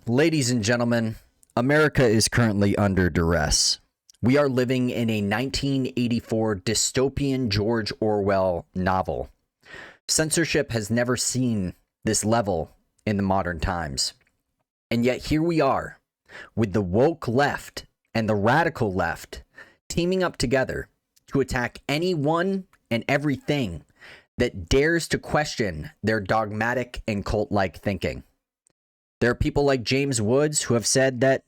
Ladies and gentlemen, America is currently under duress. We are living in a 1984 dystopian George Orwell novel. Censorship has never seen this level in the modern times. And yet here we are, with the woke left and the radical left teaming up together to attack anyone and everything that dares to question their dogmatic and cult-like thinking. There are people like James Woods who have said that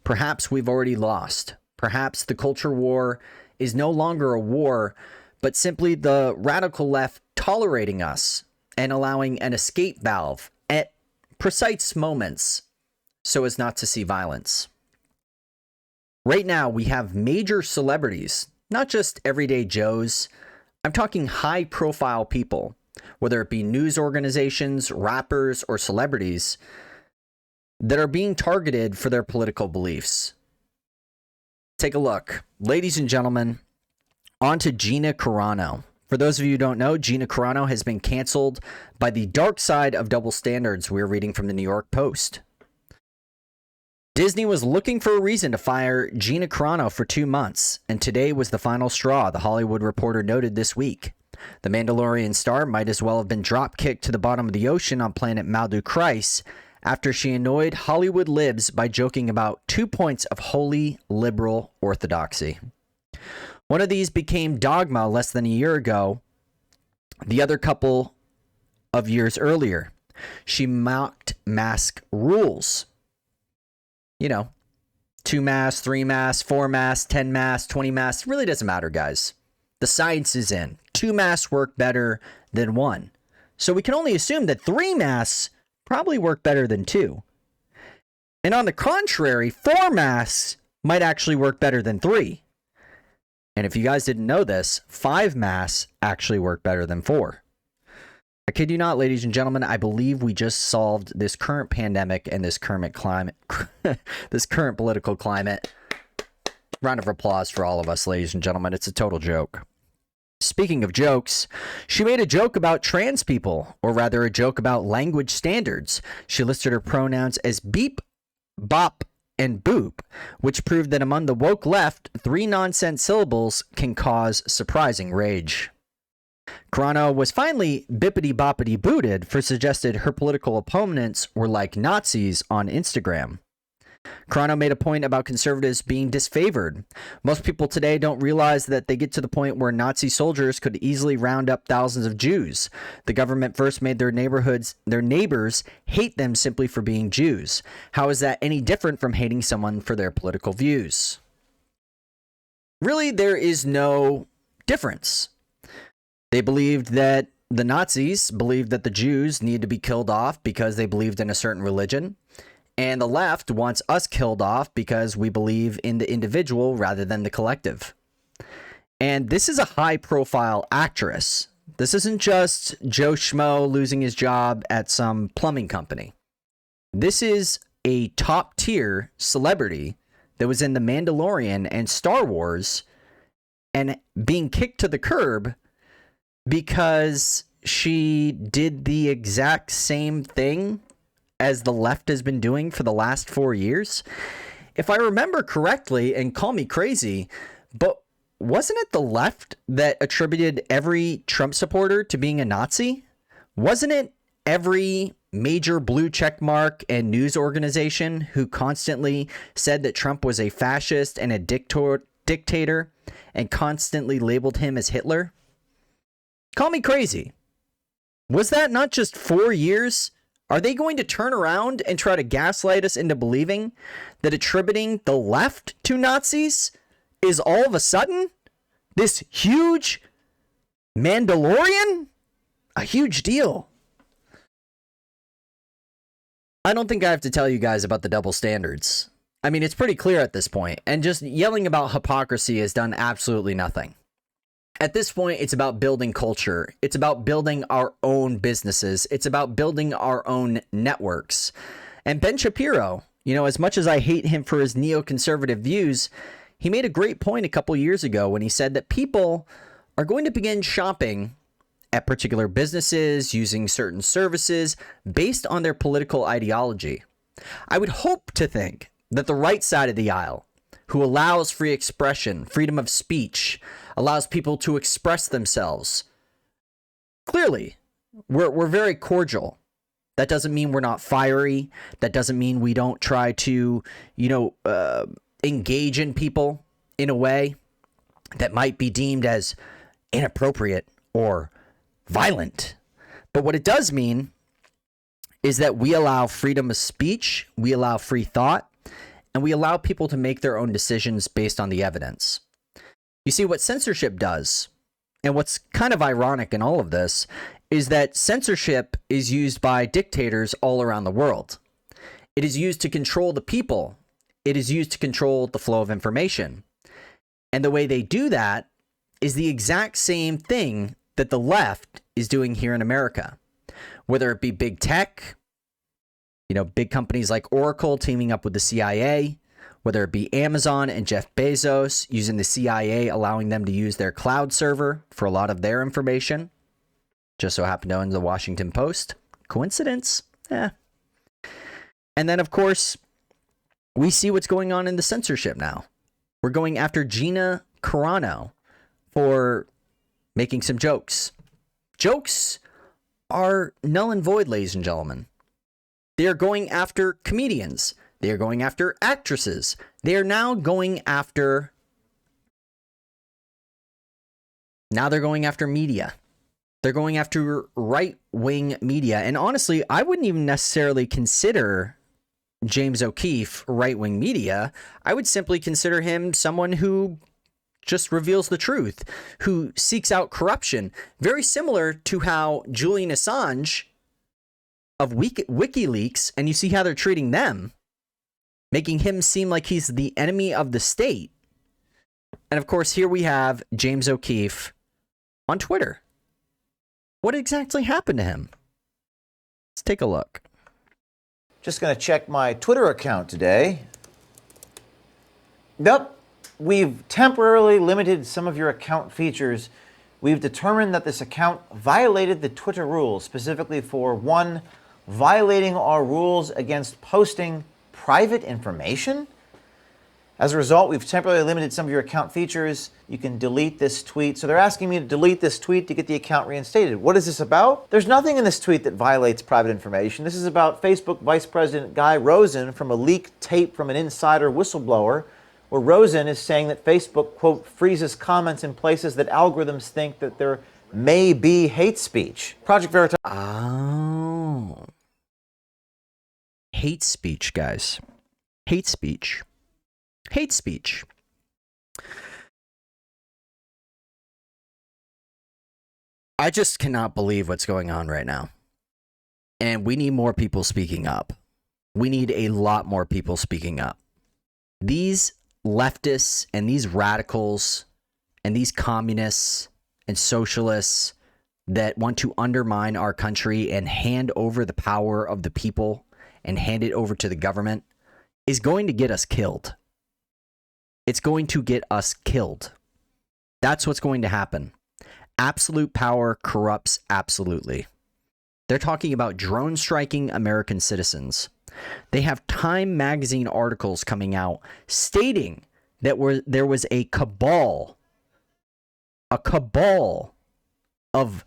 perhaps we've already lost. Perhaps the culture war is no longer a war, but simply the radical left tolerating us and allowing an escape valve at precise moments so as not to see violence. Right now, we have major celebrities, not just everyday Joes. I'm talking high-profile people, whether it be news organizations, rappers, or celebrities, that are being targeted for their political beliefs. Take a look. Ladies and gentlemen, on to Gina Carano. For those of you who don't know, Gina Carano has been canceled by the dark side of double standards we're reading from the New York Post. Disney was looking for a reason to fire Gina Carano for 2 months, and today was the final straw, The Hollywood Reporter noted this week. The Mandalorian star might as well have been drop-kicked to the bottom of the ocean on planet Maldu after she annoyed Hollywood libs by joking about 2 points of holy liberal orthodoxy. One of these became dogma less than a year ago, the other couple of years earlier. She mocked mask rules. You know, 2 masks, 3 masks, 4 masks, 10 masks, 20 masks. It really doesn't matter, guys. The science is in. 2 masks work better than 1. So we can only assume that 3 masks probably work better than 2. And on the contrary, 4 masks might actually work better than 3. And if you guys didn't know this, 5 masks actually work better than 4. I kid you not, ladies and gentlemen, I believe we just solved this current pandemic and this current climate, this current political climate. Round of applause for all of us, ladies and gentlemen. It's a total joke. Speaking of jokes, she made a joke about trans people, or rather a joke about language standards. She listed her pronouns as beep, bop, and boop, which proved that among the woke left, 3 nonsense syllables can cause surprising rage. Carano was finally bippity-boppity booted for suggested her political opponents were like Nazis on Instagram. Carano made a point about conservatives being disfavored. Most people today don't realize that they get to the point where Nazi soldiers could easily round up thousands of Jews. The government first made their neighbors hate them simply for being Jews. How is that any different from hating someone for their political views? Really, there is no difference. They believed that the Nazis believed that the Jews needed to be killed off because they believed in a certain religion. And the left wants us killed off because we believe in the individual rather than the collective. And this is a high-profile actress. This isn't just Joe Schmo losing his job at some plumbing company. This is a top-tier celebrity that was in The Mandalorian and Star Wars and being kicked to the curb because she did the exact same thing as the left has been doing for the last 4 years. If I remember correctly, and call me crazy, but wasn't it the left that attributed every Trump supporter to being a Nazi? Wasn't it every major blue check mark and news organization who constantly said that Trump was a fascist and a dictator and constantly labeled him as Hitler? Call me crazy. Was that not just 4 years? Are they going to turn around and try to gaslight us into believing that attributing the left to Nazis is all of a sudden this huge Mandalorian? A huge deal. I don't think I have to tell you guys about the double standards. I mean, it's pretty clear at this point, and just yelling about hypocrisy has done absolutely nothing. At this point, it's about building culture. It's about building our own businesses. It's about building our own networks. And Ben Shapiro, you know, as much as I hate him for his neoconservative views, he made a great point a couple years ago when he said that people are going to begin shopping at particular businesses, using certain services based on their political ideology. I would hope to think that the right side of the aisle, who allows free expression, freedom of speech, allows people to express themselves, clearly, we're very cordial. That doesn't mean we're not fiery. That doesn't mean we don't try to, engage in people in a way that might be deemed as inappropriate or violent. But what it does mean is that we allow freedom of speech, we allow free thought, and we allow people to make their own decisions based on the evidence. You see, what censorship does, and what's kind of ironic in all of this, is that censorship is used by dictators all around the world. It is used to control the people. It is used to control the flow of information. And the way they do that is the exact same thing that the left is doing here in America. Whether it be big tech, big companies like Oracle teaming up with the CIA, whether it be Amazon and Jeff Bezos using the CIA, allowing them to use their cloud server for a lot of their information. Just so happened to own the Washington Post. Coincidence? And then, of course, we see what's going on in the censorship now. We're going after Gina Carano for making some jokes. Jokes are null and void, ladies and gentlemen. They are going after comedians. They are going after actresses. They are now going after... Now they're going after media. They're going after right-wing media. And honestly, I wouldn't even necessarily consider James O'Keefe right-wing media. I would simply consider him someone who just reveals the truth, who seeks out corruption. Very similar to how Julian Assange of WikiLeaks, and you see how they're treating them, making him seem like he's the enemy of the state. And of course, here we have James O'Keefe on Twitter. What exactly happened to him? Let's take a look. Just going to check my Twitter account today. Yep, we've temporarily limited some of your account features. We've determined that this account violated the Twitter rules, specifically for 1, violating our rules against posting private information. As a result, we've temporarily limited some of your account features. You can delete this tweet. So they're asking me to delete this tweet to get the account reinstated. What is this about? There's nothing in this tweet that violates private information. This is about Facebook Vice President Guy Rosen from a leaked tape from an insider whistleblower, where Rosen is saying that Facebook, quote, freezes comments in places that algorithms think that there may be hate speech. Project Vertias. Oh. Hate speech, guys. Hate speech. Hate speech. I just cannot believe what's going on right now. And we need more people speaking up. We need a lot more people speaking up. These leftists and these radicals and these communists and socialists that want to undermine our country and hand over the power of the people and hand it over to the government is going to get us killed. It's going to get us killed. That's what's going to happen. Absolute power corrupts absolutely. They're talking about drone striking American citizens. They have Time magazine articles coming out stating that there was a cabal of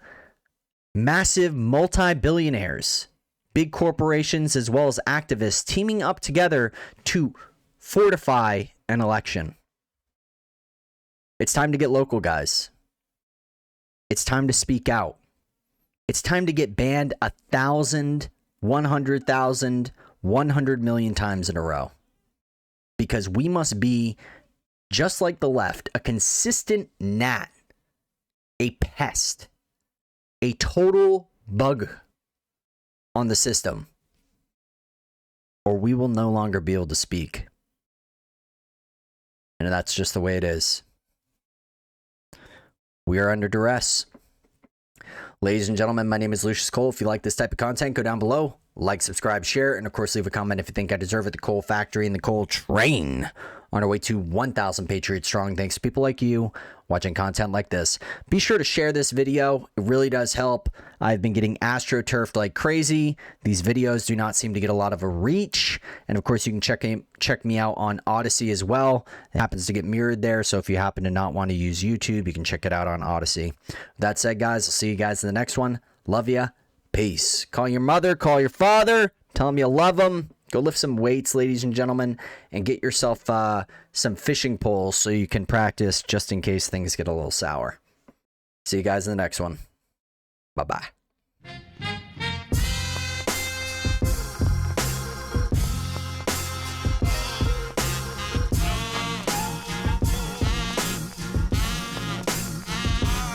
massive multi-billionaires, big corporations, as well as activists teaming up together to fortify an election. It's time to get local, guys. It's time to speak out. It's time to get banned 1,000, 100,000, 100 million times in a row. Because we must be, just like the left, a consistent gnat, a pest, a total bug on the system, or we will no longer be able to speak. And that's just the way it is. We are under duress. Ladies and gentlemen, my name is Lucius Coal. If you like this type of content, go down below, like, subscribe, share, and of course leave a comment if you think I deserve it. The Coal Factory and the Coal Train on our way to 1,000 Patriots strong. Thanks to people like you watching content like this. Be sure to share this video. It really does help. I've been getting astroturfed like crazy. These videos do not seem to get a lot of a reach. And of course, you can check me out on Odyssey as well. It happens to get mirrored there. So if you happen to not want to use YouTube, you can check it out on Odyssey. That said, guys, I'll see you guys in the next one. Love ya. Peace. Call your mother, call your father, tell them you love them. Go lift some weights, ladies and gentlemen, and get yourself some fishing poles so you can practice just in case things get a little sour. See you guys in the next one. Bye-bye.